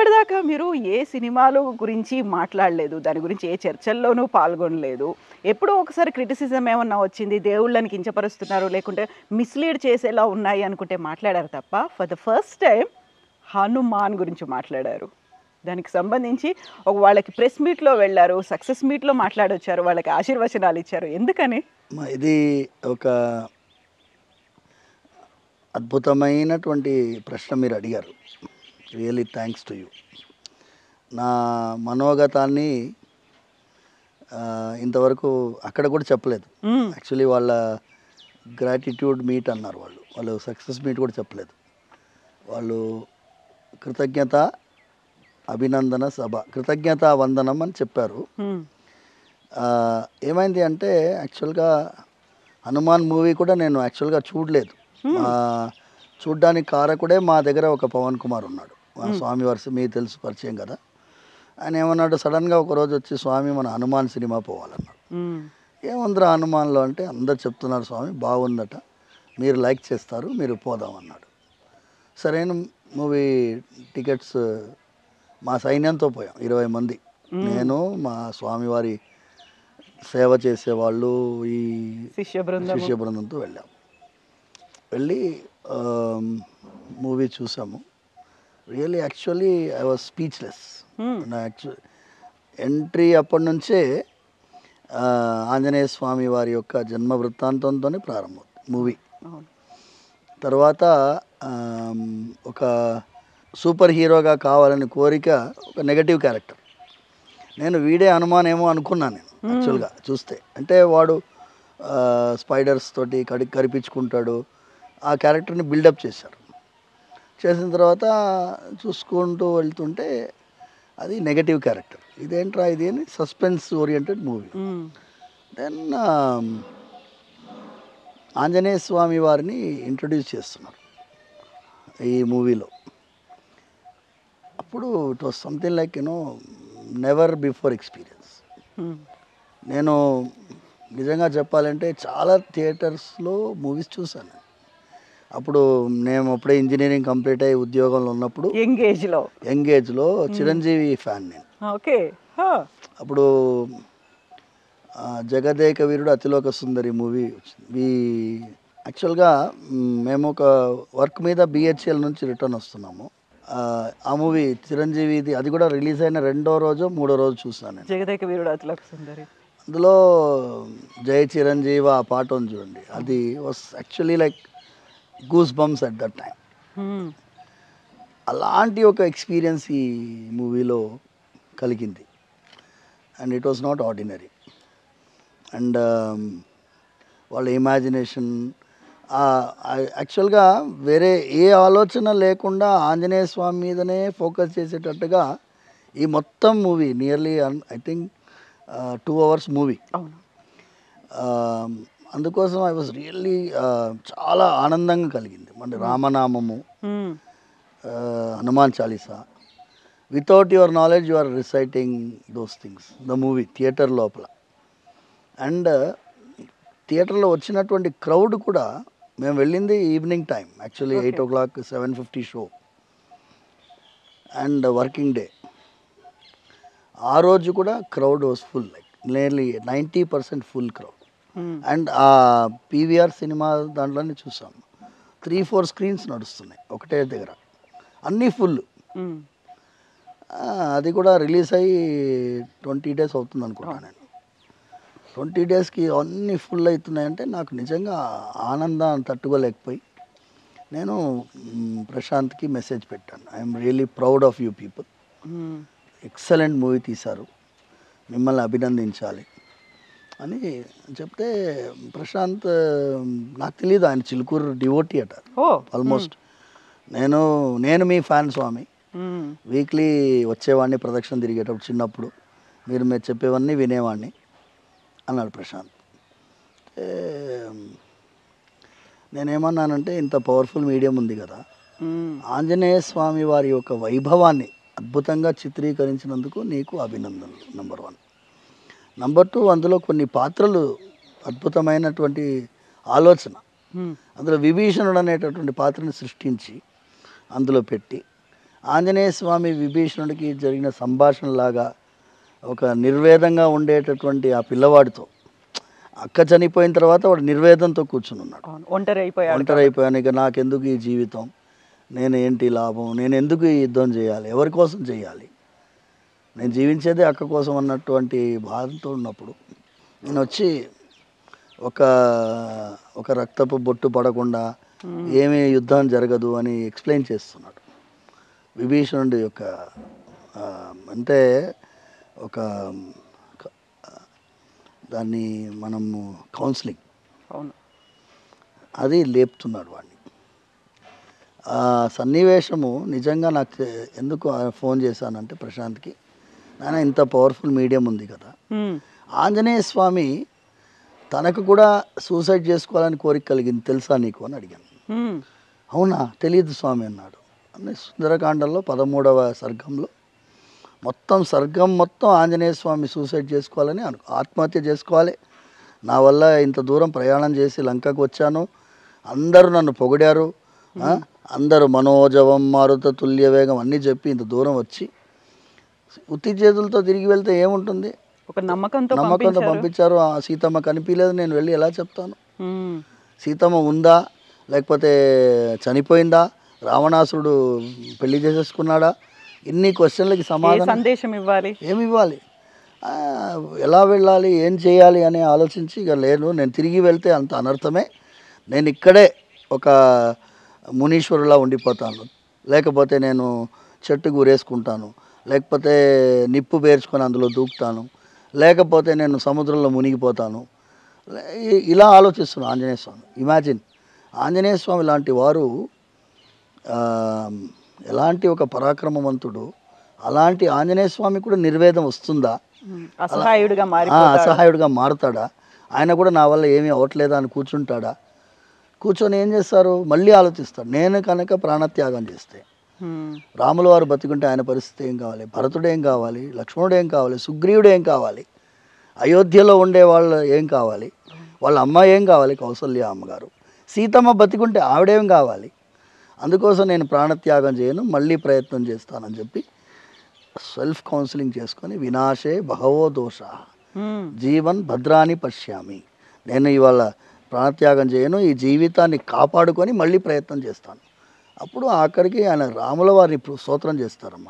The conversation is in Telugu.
ఇప్పటిదాకా మీరు ఏ సినిమాలు గురించి మాట్లాడలేదు. దాని గురించి ఏ చర్చల్లోనూ పాల్గొనలేదు. ఎప్పుడో ఒకసారి క్రిటిసిజం ఏమన్నా వచ్చింది. దేవుళ్ళని కించపరుస్తున్నారు, లేకుంటే మిస్‌లీడ్ చేసేలా ఉన్నాయి అనుకుంటే మాట్లాడారు తప్ప, for the first time Hanuman గురించి మాట్లాడారు. దానికి సంబంధించి వాళ్ళకి ప్రెస్ మీట్‌లో వెళ్లారు. సక్సెస్ మీట్‌లో మాట్లాడొచ్చారు. వాళ్ళకి ఆశీర్వచనాలిచ్చారు. ఎందుకని? ఇది ఒక అద్భుతమైనటువంటి ప్రశ్న మీరు అడిగారు. Really thanks to you. నా మనోగతాన్ని ఇంతవరకు అక్కడ కూడా చెప్పలేదు. యాక్చువల్లీ వాళ్ళ గ్రాటిట్యూడ్ మీట్ అన్నారు వాళ్ళు సక్సెస్ మీట్ కూడా చెప్పలేదు. వాళ్ళు కృతజ్ఞత అభినందన సభ, కృతజ్ఞత వందనం అని చెప్పారు. ఏమైంది అంటే యాక్చువల్గా హనుమాన్ మూవీ కూడా నేను యాక్చువల్గా చూడలేదు. చూడ్డానికి కారకుడే మా దగ్గర ఒక పవన్ కుమార్ ఉన్నాడు. స్వామి వర్ష మీకు తెలుసు, పరిచయం కదా. ఆయన ఏమన్నాడు, సడన్గా ఒకరోజు వచ్చి, స్వామి మన హనుమాన్ సినిమా పోవాలన్నాడు. ఏముందిరా హనుమాన్లో అంటే, అందరు చెప్తున్నారు స్వామి బాగుందట, మీరు లైక్ చేస్తారు, మీరు పోదామన్నాడు. సరైన మూవీ టికెట్స్ మా సైన్యంతో పోయాం, 20 మంది. నేను, మా స్వామివారి సేవ చేసేవాళ్ళు, ఈ శిష్య బృందంతో వెళ్ళాం. వెళ్ళి మూవీ చూసాము. Really actually I was speechless. Entry అప్పటి నుంచే ఆంజనేయ స్వామి వారి యొక్క జన్మ వృత్తాంతంతోనే ప్రారంభం మూవీ. తర్వాత ఒక సూపర్ హీరోగా కావాలని కోరిక, ఒక నెగటివ్ క్యారెక్టర్. నేను వీడే హనుమాన్ ఏమో అనుకున్నాను నేను యాక్చువల్గా చూస్తే. అంటే వాడు స్పైడర్స్ తోటి కరిపించుకుంటాడు, ఆ క్యారెక్టర్ని బిల్డప్ చేశారు. చేసిన తర్వాత చూసుకుంటూ వెళ్తుంటే అది నెగటివ్ క్యారెక్టర్. ఇదేంట్రా ఇది అని suspense oriented movie. Then Anjaneya Swamy వారిని ఇంట్రడ్యూస్ చేస్తున్నారు ఈ మూవీలో. అప్పుడు it was something like never before experience. నేను నిజంగా చెప్పాలంటే చాలా థియేటర్స్లో మూవీస్ చూశాను. అప్పుడు నేను అప్పుడే ఇంజనీరింగ్ కంప్లీట్ అయ్యి ఉద్యోగంలో ఉన్నప్పుడు యంగేజ్లో చిరంజీవి ఫ్యాన్ నేను. ఓకే. అప్పుడు జగదేక వీరుడు అతిలోక సుందరి మూవీ వచ్చింది. యాక్చువల్గా మేము ఒక వర్క్ మీద బిహెచ్ఎల్ నుంచి రిటర్న్ వస్తున్నాము. ఆ మూవీ చిరంజీవిది, అది కూడా రిలీజ్ అయిన 2వ రోజు 3వ రోజు చూసాను నేను, జగదేక వీరుడు అతిలోక సుందరి. అందులో జై చిరంజీవి ఆ పాట ఉంది చూడండి, అది was actually like goose bumps at that time. అలాంటి ఒక ఎక్స్పీరియన్స్ ఈ మూవీలో కలిగింది. And it was not ordinary. And వాళ్ళ ఇమాజినేషన్, యాక్చువల్గా వేరే ఏ ఆలోచన లేకుండా ఆంజనేయ స్వామి మీదనే ఫోకస్ చేసేటట్టుగా ఈ మొత్తం movie nearly I think 2 hours movie. అందుకోసం ఐ వాజ్ రియల్లీ చాలా ఆనందంగా కలిగింది. అంటే రామనామము, Hanuman Chalisa, without your knowledge you are reciting those things the movie theatre లోపల. అండ్ థియేటర్లో వచ్చినటువంటి క్రౌడ్ కూడా, మేము వెళ్ళింది evening time, actually 8 o'clock 7:50 show and working day. ఆ రోజు కూడా crowd was full, like nearly 90% full crowd. And ఆ పీవీఆర్ సినిమా దాంట్లోనే చూసాం, 3-4 స్క్రీన్స్ నడుస్తున్నాయి ఒకటే దగ్గర, అన్నీ ఫుల్. అది కూడా రిలీజ్ అయ్యి 20 days అవుతుంది అనుకుంటాను నేను. 20 daysకి అన్నీ ఫుల్ అవుతున్నాయంటే నాకు నిజంగా ఆనందం తట్టుకోలేకపోయి నేను ప్రశాంత్కి మెసేజ్ పెట్టాను, I'm really proud of you people, excellent movie తీశారు, మిమ్మల్ని అభినందించాలి అని చెప్తే, ప్రశాంత్ నాకు తెలియదు ఆయన చిలుకూరు డివోటీ అట ఆల్మోస్ట్. నేను మీ ఫ్యాన్ స్వామి, వీక్లీ వచ్చేవాడిని ప్రదక్షిణ తిరిగేటప్పుడు, చిన్నప్పుడు మీరు చెప్పేవన్నీ వినేవాడిని అన్నాడు ప్రశాంత్. నేనేమన్నానంటే, ఇంత పవర్ఫుల్ మీడియం ఉంది కదా, ఆంజనేయ స్వామి వారి యొక్క వైభవాన్ని అద్భుతంగా చిత్రీకరించినందుకు నీకు అభినందనలు నెంబర్ 1. నెంబర్ 2, అందులో కొన్ని పాత్రలు అద్భుతమైనటువంటి ఆలోచన. అందులో విభీషణుడు అనేటటువంటి పాత్రని సృష్టించి అందులో పెట్టి, ఆంజనేయ స్వామి విభీషణుడికి జరిగిన సంభాషణలాగా ఒక నిర్వేదంగా ఉండేటటువంటి ఆ పిల్లవాడితో అక్క చనిపోయిన తర్వాత వాడు నిర్వేదంతో కూర్చుని ఉన్నాడు. అవును, ఒంటరి అయిపోయాడు. ఒంటరి అయిపోయాను, ఇక నాకెందుకు ఈ జీవితం, నేను ఏంటి లాభం, నేను ఎందుకు ఈ యుద్ధం చేయాలి, ఎవరి కోసం చేయాలి, నేను జీవించేదే అక్క కోసం అన్నటువంటి బాధతో ఉన్నప్పుడు నేను వచ్చి ఒక ఒక రక్తపు బొట్టు పడకుండా ఏమీ యుద్ధం జరగదు అని ఎక్స్ప్లెయిన్ చేస్తున్నాడు. విభీషణుడి యొక్క అంటే ఒక దాన్ని మనము కౌన్సిలింగ్ అవును, అది లేపుతున్నాడు వాడిని. ఆ సన్నివేశము నిజంగా నాకు ఎందుకు ఫోన్ చేశానంటే ప్రశాంత్కి, నాయన ఇంత పవర్ఫుల్ మీడియం ఉంది కదా, ఆంజనేయ స్వామి తనకు కూడా సూసైడ్ చేసుకోవాలని కోరిక కలిగింది తెలుసా నీకు అని అడిగాను. అవునా, తెలియదు స్వామి అన్నాడు. అని సుందరకాండంలో 13వ సర్గంలో మొత్తం సర్గం మొత్తం ఆంజనేయ స్వామి సూసైడ్ చేసుకోవాలని ఆత్మహత్య చేసుకోవాలి, నా వల్ల ఇంత దూరం ప్రయాణం చేసి లంకకు వచ్చాను, అందరూ నన్ను పొగిడారు, అందరూ మనోజవం మారుత తుల్య వేగం అన్నీ చెప్పి ఇంత దూరం వచ్చి ఉత్తి చేతులతో తిరిగి వెళ్తే ఏముంటుంది, ఒక నమ్మకంతో పంపించారు. ఆ సీతమ్మ కనిపించలేదు, నేను వెళ్ళి ఎలా చెప్తాను, సీతమ్మ ఉందా లేకపోతే చనిపోయిందా, రావణాసురుడు పెళ్లి చేసేసుకున్నాడా, ఇన్ని క్వశ్చన్లకి సమాధానం సందేశం ఇవ్వాలి, ఏమి ఇవ్వాలి, ఎలా వెళ్ళాలి, ఏం చేయాలి అని ఆలోచించి ఇక లేను, నేను తిరిగి వెళ్తే అంత అనర్థమే, నేను ఇక్కడే ఒక మునీశ్వరులా ఉండిపోతాను, లేకపోతే నేను చెట్టుకు ఊరేసుకుంటాను, లేకపోతే నిప్పు పేర్చుకొని అందులో దూకుతాను, లేకపోతే నేను సముద్రంలో మునిగిపోతాను, ఇలా ఆలోచిస్తున్నాను ఆంజనేయ స్వామి. ఇమాజిన్ ఆంజనేయ స్వామి లాంటి వారు ఎలాంటి ఒక పరాక్రమవంతుడు, అలాంటి ఆంజనేయ స్వామి కూడా నిర్వేదం వస్తుందా, అసహాయుడిగా మారుతాడా, ఆయన కూడా నా వల్ల ఏమీ అవ్వట్లేదా అని కూర్చుంటాడా, కూర్చొని ఏం చేస్తారు మళ్ళీ ఆలోచిస్తాడు. నేను కనుక ప్రాణత్యాగం చేస్తే రాముల వారు బతికుంటే ఆయన పరిస్థితి ఏం కావాలి, భరతుడు ఏం కావాలి, లక్ష్మణుడు ఏం కావాలి, సుగ్రీవుడు ఏం కావాలి, అయోధ్యలో ఉండే వాళ్ళు ఏం కావాలి, వాళ్ళ అమ్మ ఏం కావాలి, కౌసల్య అమ్మగారు, సీతమ్మ బతికుంటే ఆవిడేం కావాలి, అందుకోసం నేను ప్రాణత్యాగం చేయను, మళ్ళీ ప్రయత్నం చేస్తానని చెప్పి సెల్ఫ్ కౌన్సిలింగ్ చేసుకొని వినాశే బహవో దోష జీవన్ భద్రాని పశ్యామి, నేను ఇవాళ ప్రాణత్యాగం చేయను, ఈ జీవితాన్ని కాపాడుకొని మళ్ళీ ప్రయత్నం చేస్తాను. అప్పుడు ఆఖరికి ఆయన రాముల వారిని స్తోత్రం చేస్తారమ్మా.